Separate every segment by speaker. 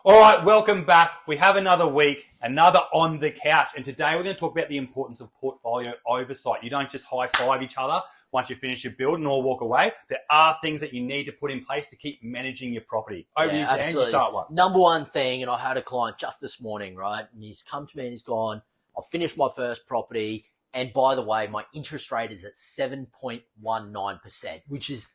Speaker 1: All right, welcome back. We have another week, another on the couch. And today we're going to talk about the importance of portfolio oversight. You don't just high-five each other once you finish your build and all walk away. There are things that you need to put in place to keep managing your property. Over to you, Dan.
Speaker 2: Absolutely.
Speaker 1: You start one.
Speaker 2: Number one thing, and I had a client just this morning, right? And he's come to me and he's gone, I've finished my first property. And by the way, my interest rate is at 7.19%, which is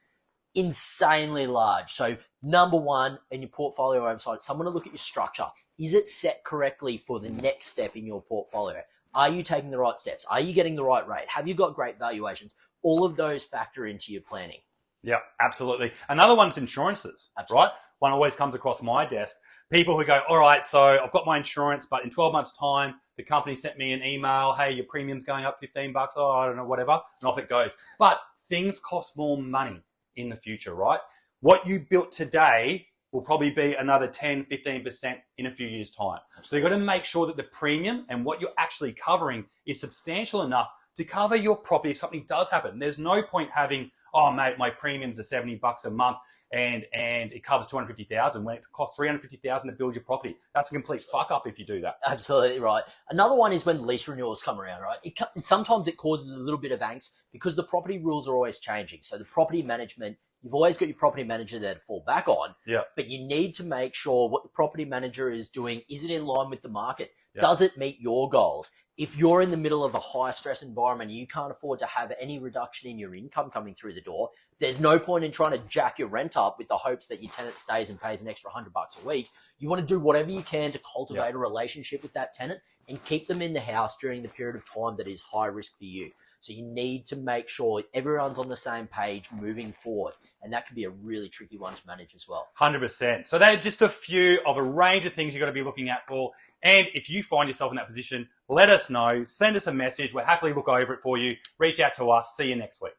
Speaker 2: insanely large. So number one, in your portfolio oversight, someone to look at your structure. Is it set correctly for the next step in your portfolio? Are you taking the right steps? Are you getting the right rate? Have you got great valuations? All of those factor into your planning.
Speaker 1: Yeah, absolutely. Another one's insurances,
Speaker 2: Absolutely.
Speaker 1: right? One always comes across my desk. People who go, all right, so I've got my insurance, but in 12 months' time, the company sent me an email, hey, your premium's going up $15, oh, I don't know, whatever, and off it goes. But things cost more money in the future, right? What you built today will probably be another 10, 15% in a few years' time. So you've got to make sure that the premium and what you're actually covering is substantial enough to cover your property if something does happen. There's no point having, oh, mate, my premiums are $70 a month and it covers $250,000 when it costs $350,000 to build your property. That's a complete fuck up if you do that.
Speaker 2: Absolutely right. Another one is when lease renewals come around, right? Sometimes it causes a little bit of angst because the property rules are always changing. So the property management, you've always got your property manager there to fall back on.
Speaker 1: Yeah.
Speaker 2: But you need to make sure what the property manager is doing, is it in line with the market?
Speaker 1: Yeah.
Speaker 2: Does it meet your goals? If you're in the middle of a high stress environment and you can't afford to have any reduction in your income coming through the door, there's no point in trying to jack your rent up with the hopes that your tenant stays and pays an extra $100 a week. You want to do whatever you can to cultivate a relationship with that tenant and keep them in the house during the period of time that is high risk for you. So you need to make sure everyone's on the same page moving forward. And that can be a really tricky one to manage as well.
Speaker 1: 100%. So they're just a few of a range of things you've got to be looking at for. And if you find yourself in that position, let us know. Send us a message. We'll happily look over it for you. Reach out to us. See you next week.